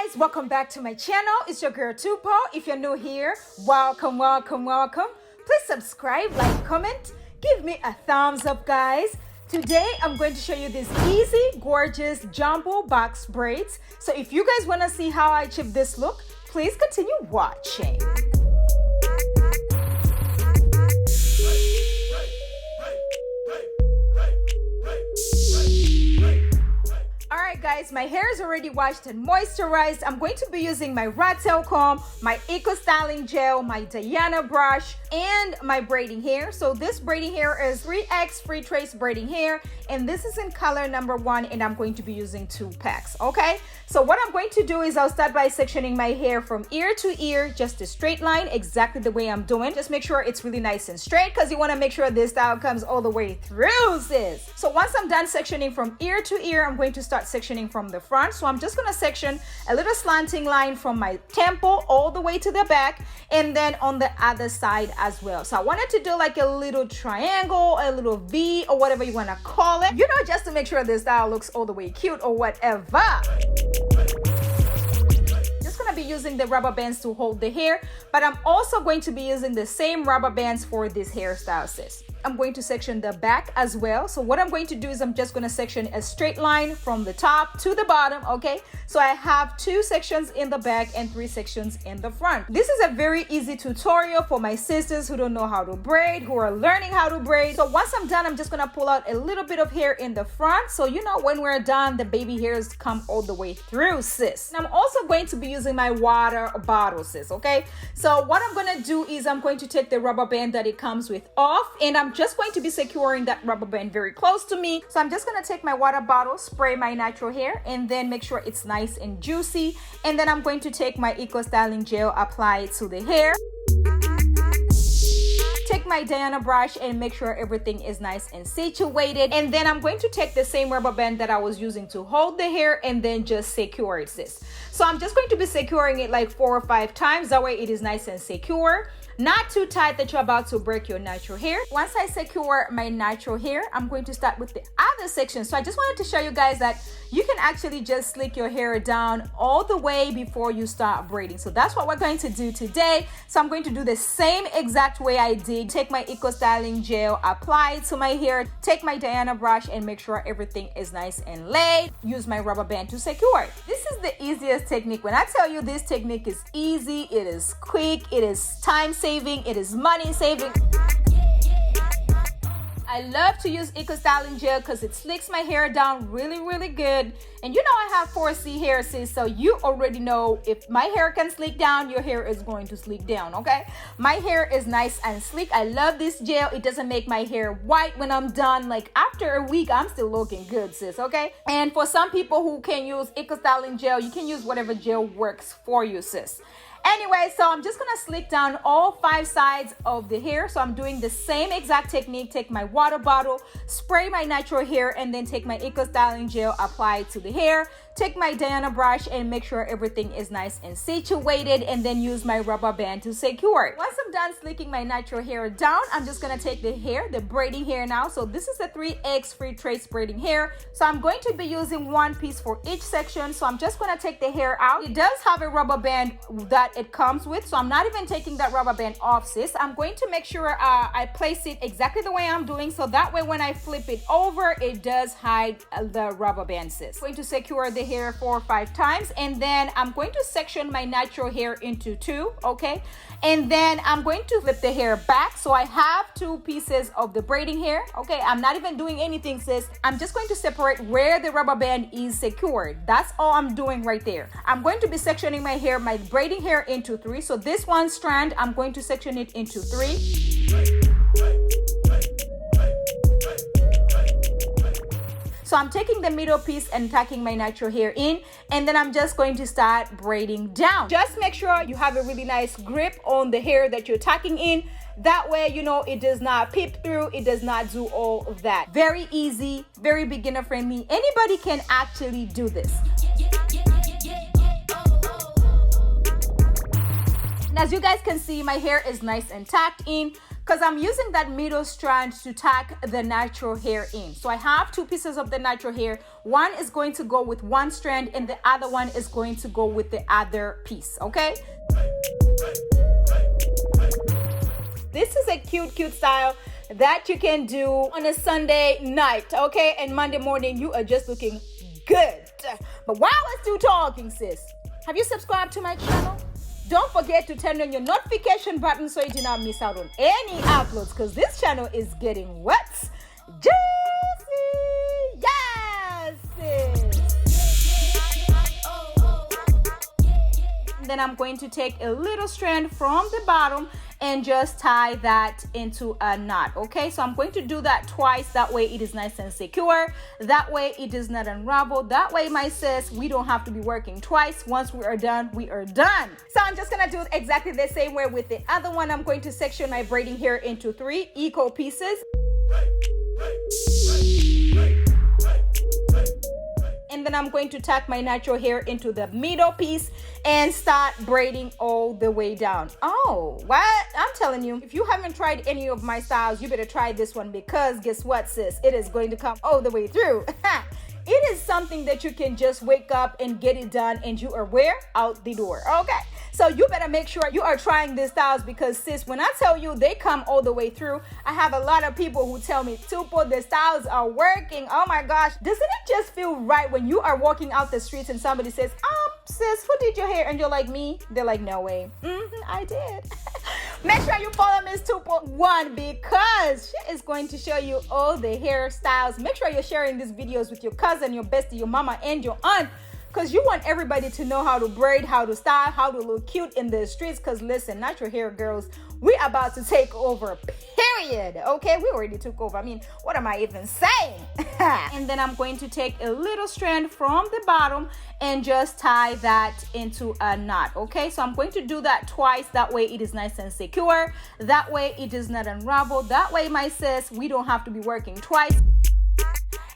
guys, welcome back to my channel. It's your girl Tupo. If you're new here, welcome. Please subscribe, like, comment, give me a thumbs up, guys. Today I'm going to show you these easy, gorgeous jumbo box braids. So if you guys want to see how I achieve this look, please continue watching. Alright guys, my hair is already washed and moisturized. I'm going to be using my rat tail comb, my eco styling gel, my Diana brush, and my braiding hair. So this braiding hair is 3X Freetress braiding hair, and this is in color number 1, and I'm going to be using 2 packs. Okay, so what I'm going to do is I'll start by sectioning my hair from ear to ear, just a straight line, exactly the way I'm doing. Just make sure it's really nice and straight, because you want to make sure this style comes all the way through, sis. So once I'm done sectioning from ear to ear, I'm going to start sectioning from the front. So I'm just going to section a little slanting line from my temple all the way to the back, and then on the other side as well. So I wanted to do like a little triangle, a little V, or whatever you want to call it, you know, just to make sure this style looks all the way cute or whatever. Just gonna be using the rubber bands to hold the hair, but I'm also going to be using the same rubber bands for this hairstyle, sis. I'm going to section the back as well. So what I'm going to do is I'm just going to section a straight line from the top to the bottom. Okay, so I have 2 sections in the back and 3 sections in the front. This is a very easy tutorial for my sisters who don't know how to braid, who are learning how to braid. So once I'm done, I'm just going to pull out a little bit of hair in the front, so you know when we're done, the baby hairs come all the way through, sis. And I'm also going to be using my water bottle, sis. Okay, so what I'm going to do is I'm going to take the rubber band that it comes with off, and I'm just going to be securing that rubber band very close to me. So I'm just going to take my water bottle, spray my natural hair, and then make sure it's nice and juicy. And then I'm going to take my eco styling gel, apply it to the hair. Take my Diana brush and make sure everything is nice and situated. And then I'm going to take the same rubber band that I was using to hold the hair and then just secure it, sis. So I'm just going to be securing it like 4 or 5 times. That way it is nice and secure. Not too tight that you're about to break your natural hair. Once I secure my natural hair, I'm going to start with the other section. So I just wanted to show you guys that you can actually just slick your hair down all the way before you start braiding. So that's what we're going to do today. So I'm going to do the same exact way I did. Take my eco styling gel, apply it to my hair, take my Diana brush and make sure everything is nice and laid. Use my rubber band to secure it. This is the easiest technique. When I tell you this technique is easy, it is quick, it is time saving, it is money saving. I love to use eco styling gel because it slicks my hair down really good. And you know I have 4C hair, sis, so you already know if my hair can slick down, your hair is going to slick down. Okay, my hair is nice and sleek. I love this gel. It doesn't make my hair white when I'm done. Like after a week, I'm still looking good, sis. Okay, and for some people who can use eco styling gel, you can use whatever gel works for you, sis. Anyway, so I'm just gonna slick down all 5 sides of the hair. So I'm doing the same exact technique. Take my water bottle, spray my natural hair, and then take my eco styling gel, apply it to the hair. Take my Diana brush and make sure everything is nice and situated, and then use my rubber band to secure it. Once I'm done slicking my natural hair down, I'm just gonna take the hair, the braiding hair now. So this is the 3X Freetress braiding hair. So I'm going to be using 1 piece for each section. So I'm just gonna take the hair out. It does have a rubber band that it comes with, so I'm not even taking that rubber band off, sis. I'm going to make sure I place it exactly the way I'm doing, so that way when I flip it over, it does hide the rubber band, sis. I'm going to secure the hair 4 or 5 times, and then I'm going to section my natural hair into 2. Okay, and then I'm going to flip the hair back, so I have 2 pieces of the braiding hair. Okay, I'm not even doing anything, sis. I'm just going to separate where the rubber band is secured. That's all I'm doing right there. I'm going to be sectioning my hair, my braiding hair, into 3. So this one strand, I'm going to section it into 3. So I'm taking the middle piece and tucking my natural hair in, and then I'm just going to start braiding down. Just make sure you have a really nice grip on the hair that you're tucking in. That way, you know, it does not peep through, it does not do all of that. Very easy, very beginner friendly. Anybody can actually do this. And as you guys can see, my hair is nice and tucked in. because I'm using that middle strand to tack the natural hair in. So I have 2 pieces of the natural hair. One is going to go with one strand and the other one is going to go with the other piece, okay? This is a cute style that you can do on a Sunday night, okay? And Monday morning, you are just looking good. But while we're still talking, sis, have you subscribed to my channel? Don't forget to turn on your notification button so you do not miss out on any uploads, because this channel is getting wet, juicy, yes, sis. Then I'm going to take a little strand from the bottom and just tie that into a knot, okay? So I'm going to do that twice. That way it is nice and secure. That way it does not unravel. That way, my sis, we don't have to be working twice. Once we are done, we are done. So I'm just gonna do it exactly the same way with the other one. I'm going to section my braiding hair into 3 equal pieces. And then I'm going to tuck my natural hair into the middle piece and start braiding all the way down. Oh, what? I'm telling you, if you haven't tried any of my styles, you better try this one, because guess what, sis? It is going to come all the way through. It is something that you can just wake up and get it done, and you are where? Out the door, okay? So you better make sure you are trying these styles, because sis, when I tell you they come all the way through, I have a lot of people who tell me, Tupo, the styles are working. Oh my gosh, doesn't it just feel right when you are walking out the streets and somebody says, sis, who did your hair? And you're like, me? They're like, no way. I did. Make sure you follow Miss Tupo1, because she is going to show you all the hairstyles. Make sure you're sharing these videos with your cousin, your bestie, your mama, and your aunt, because you want everybody to know how to braid, how to style, how to look cute in the streets. Because listen, natural hair girls, we about to take over, period. Okay, we already took over. I mean, what am I even saying? And then I'm going to take a little strand from the bottom and just tie that into a knot, okay? So I'm going to do that twice. That way it is nice and secure. That way it does not unravel. That way, my sis, we don't have to be working twice.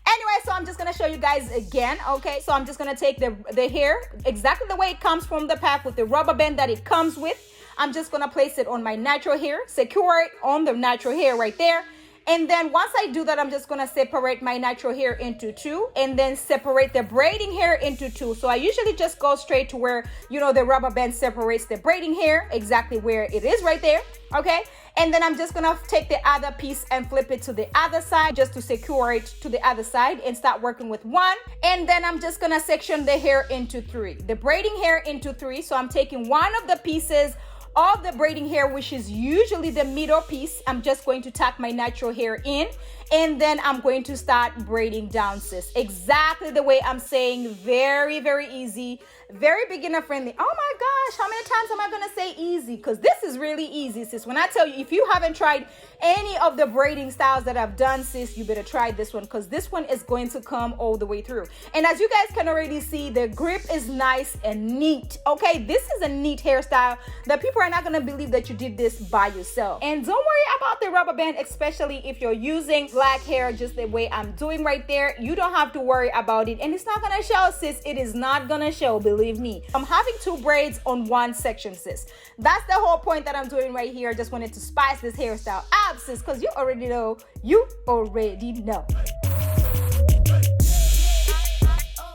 Anyway, so I'm just gonna show you guys again, okay? So I'm just gonna take the hair exactly the way it comes from the pack with the rubber band that it comes with. I'm just gonna place it on my natural hair, secure it on the natural hair right there. And then once I do that, I'm just gonna separate my natural hair into 2 and then separate the braiding hair into 2. So I usually just go straight to where, you know, the rubber band separates the braiding hair, exactly where it is right there, okay? And then I'm just gonna take the other piece and flip it to the other side just to secure it to the other side and start working with 1. And then I'm just gonna section the hair into 3, the braiding hair into 3. So I'm taking one of the pieces of the braiding hair, which is usually the middle piece. I'm just going to tuck my natural hair in, and then I'm going to start braiding down, sis. Exactly the way I'm saying. Very, very easy, very beginner friendly. Oh my gosh, how many times am I gonna say easy? Because this is really easy, sis. When I tell you, if you haven't tried any of the braiding styles that I've done, sis, you better try this one, because this one is going to come all the way through. And as you guys can already see, the grip is nice and neat, okay? This is a neat hairstyle that people are not gonna believe that you did this by yourself. And don't worry about the rubber band, especially if you're using black hair just the way I'm doing right there. You don't have to worry about it, and it's not gonna show, sis. It is not gonna show, believe me. I'm having 2 braids on one section, sis. That's the whole point that I'm doing right here. I just wanted to spice this hairstyle up, sis, because you already know.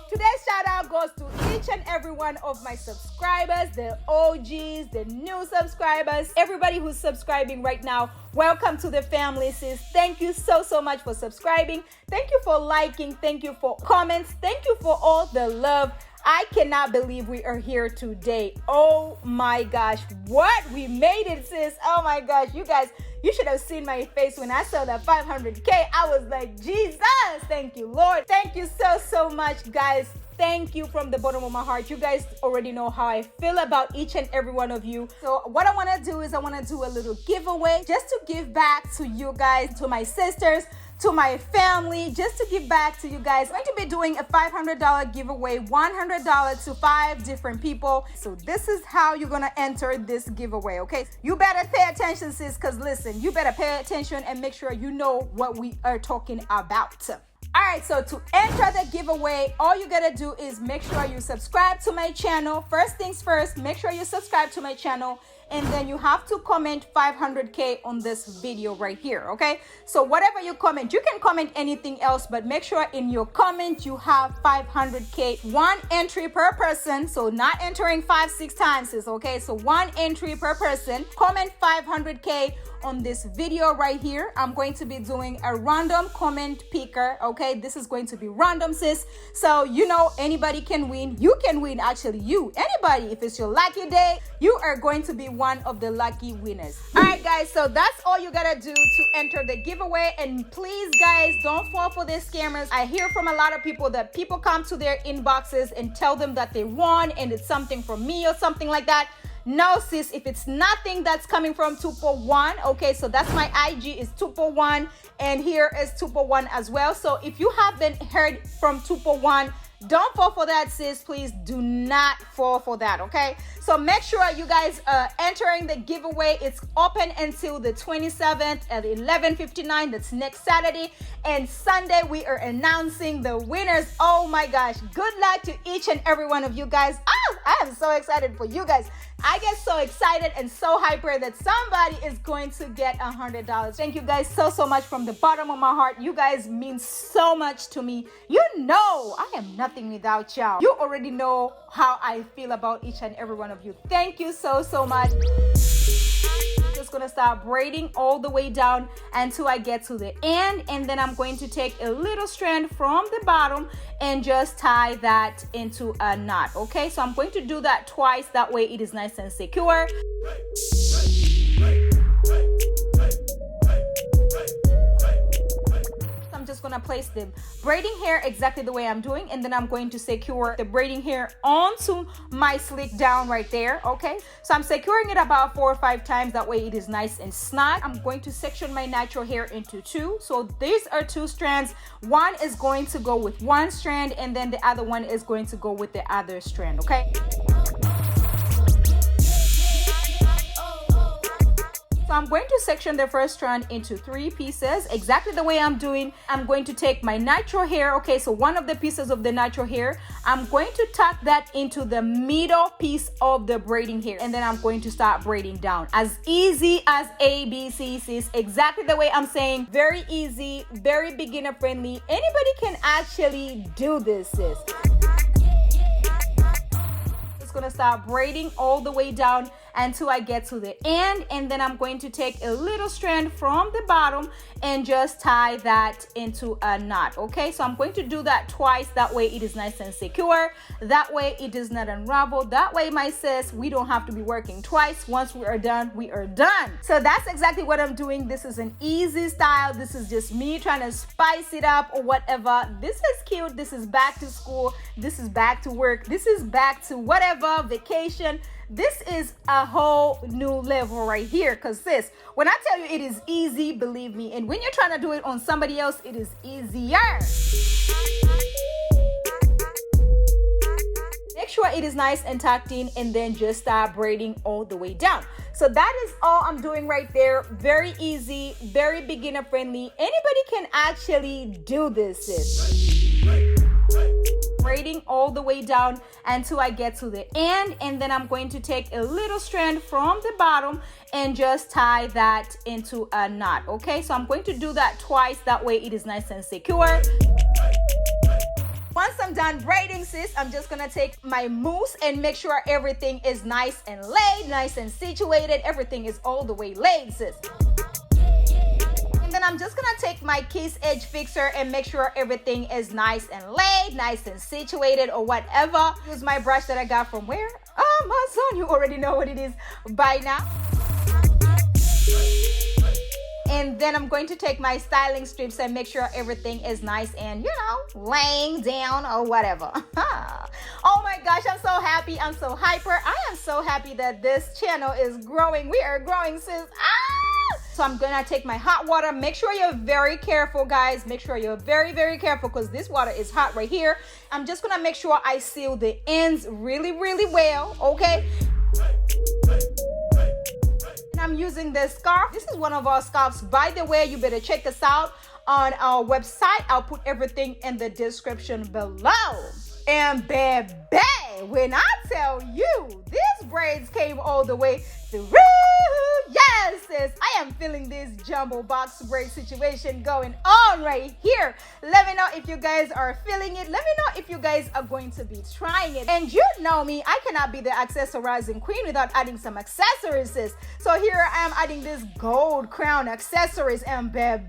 Today's shout out goes to each and every one of my subscribers, the OGs, the new subscribers, everybody who's subscribing right now. Welcome to the family, sis. Thank you so much for subscribing. Thank you for liking. Thank you for comments. Thank you for all the love. I cannot believe we are here today. Oh my gosh, what? We made it, sis. Oh my gosh, you guys, you should have seen my face when I saw that 500K. I was like, Jesus, thank you, Lord. Thank you so much, guys. Thank you from the bottom of my heart. You guys already know how I feel about each and every one of you. So what I want to do is I want to do a little giveaway just to give back to you guys, to my sisters, to my family, just to give back to you guys. I'm going to be doing a $500 giveaway, $100 to 5 different people. So this is how you're going to enter this giveaway, okay? You better pay attention, sis, because listen, you better pay attention and make sure you know what we are talking about. All right, so to enter the giveaway, all you gotta do is make sure you subscribe to my channel. First things first, make sure you subscribe to my channel and then you have to comment 500K on this video right here, okay? So whatever you comment, you can comment anything else, but make sure in your comment you have 500K, one entry per person. So not entering 5-6 times, okay? So one entry per person. Comment 500K on this video right here. I'm going to be doing a random comment picker, okay? This is going to be random, sis. So you know, anybody can win. You can win, actually. Anybody, if it's your lucky day, you are going to be one of the lucky winners. All right, guys, so that's all you gotta do to enter the giveaway. And please, guys, don't fall for these scammers. I hear from a lot of people that people come to their inboxes and tell them that they won and it's something from me or something like that. No, sis, if it's nothing that's coming from Tupo1, okay, so that's my IG is Tupo1, and here is Tupo1 as well. So if you haven't heard from Tupo1, don't fall for that, sis. Please do not fall for that, okay? So make sure you guys are entering the giveaway. It's open until the 27th at 11:59. That's next Saturday. And Sunday, we are announcing the winners. Oh my gosh. Good luck to each and every one of you guys. Oh, I am so excited for you guys. I get so excited and so hyper that somebody is going to get $100. Thank you guys so much from the bottom of my heart. You guys mean so much to me. You know I am nothing without y'all. You already know how I feel about each and every one of you. Thank you so much. Just gonna start braiding all the way down until I get to the end, and then I'm going to take a little strand from the bottom and just tie that into a knot. Okay, so I'm going to do that twice, that way it is nice and secure. I'm just gonna place the braiding hair exactly the way I'm doing, and then I'm going to secure the braiding hair onto my slick down right there. Okay, so I'm securing it about 4 or 5 times, that way it is nice and snug. I'm going to section my natural hair into 2. So these are 2 strands. One is going to go with one strand, and then the other one is going to go with the other strand. Okay, so I'm going to section the first strand into 3 pieces, exactly the way I'm doing. I'm going to take my natural hair, okay, so one of the pieces of the natural hair, I'm going to tuck that into the middle piece of the braiding hair, and then I'm going to start braiding down. As easy as ABC, sis, exactly the way I'm saying. Very easy, very beginner friendly. Anybody can actually do this, sis. Gonna start braiding all the way down until I get to the end, and then I'm going to take a little strand from the bottom and just tie that into a knot. Okay, so I'm going to do that twice, that way it is nice and secure, that way it does not unravel, that way, my sis, we don't have to be working twice. Once we are done, we are done. So that's exactly what I'm doing. This is an easy style. This is just me trying to spice it up or whatever. This is cute. This is back to school. This is back to work. This is back to whatever, vacation. This is a whole new level right here, because sis, when I tell you it is easy, believe me, and when you're trying to do it on somebody else, it is easier. Make sure it is nice and tucked in, and then just start braiding all the way down. So that is all I'm doing right there. Very easy, very beginner friendly. Anybody can actually do this, sis. Braiding all the way down until I get to the end, and then I'm going to take a little strand from the bottom and just tie that into a knot. Okay, so I'm going to do that twice, that way it is nice and secure. Once I'm done braiding, sis, I'm just gonna take my mousse and make sure everything is nice and laid, nice and situated. Everything is all the way laid, sis. Then I'm just gonna take my kiss edge fixer and make sure everything is nice and laid, nice and situated, or whatever. Use my brush that I got from where? Amazon. You already know what it is by now. And then I'm going to take my styling strips and make sure everything is nice and, you know, laying down or whatever. Oh my gosh, I'm so happy. I'm so hyper. I am so happy that this channel is growing. We are growing, sis. So I'm gonna take my hot water. Make sure you're very careful, guys. Make sure you're very careful, because this water is hot right here. I'm just gonna make sure I seal the ends really well, okay? And I'm using this scarf. This is one of our scarves. By the way, you better check us out on our website. I'll put everything in the description below. And baby, when I tell you, these braids came all the way through. Yes, sis, I am feeling this jumbo box braid situation going on right here. Let me know if you guys are feeling it. Let me know if you guys are going to be trying it. And you know me, I cannot be the accessorizing queen without adding some accessories, sis. So here I am adding this gold crown accessories. And baby,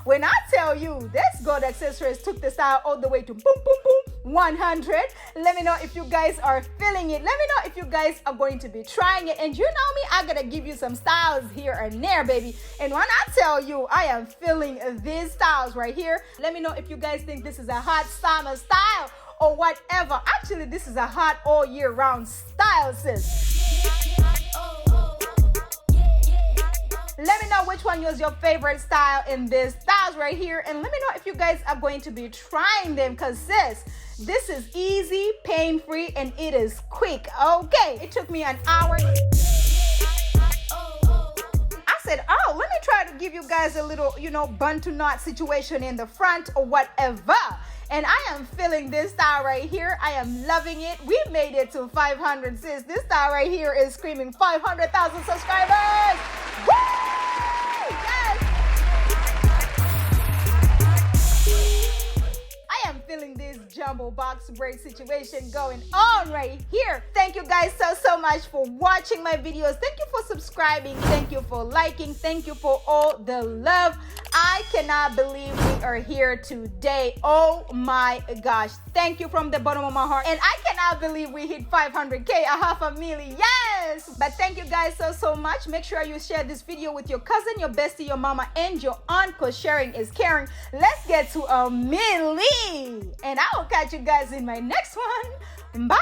when I tell you this gold accessories took the style all the way to boom, boom, boom, 100. Let me know if you guys are feeling it. Let me know if you guys are going to be trying it. And you know me, I gotta give you some styles here and there, baby. And when I tell you I am feeling these styles right here, let me know if you guys think this is a hot summer style or whatever. Actually, this is a hot all year round style, sis. Let me know which one was your favorite style in this styles right here. And let me know if you guys are going to be trying them, because sis, this is easy, pain-free, and it is quick. Okay, it took me an hour. I said, oh, let me try to give you guys a little, bun to knot situation in the front or whatever. And I am feeling this style right here. I am loving it. We made it to 500, sis. This style right here is screaming 500,000 subscribers. Woo! Yes! I am feeling this jumbo box braid situation going on right here. Thank you guys so much for watching my videos. Thank you for subscribing. Thank you for liking. Thank you for all the love. I cannot believe we are here today. Oh my gosh. Thank you from the bottom of my heart. And I cannot believe we hit 500K, 500,000. Yes! But thank you guys so much. Make sure you share this video with your cousin, your bestie, your mama, and your aunt, because sharing is caring. Let's get to 1 million. And I will catch you guys in my next one. Bye!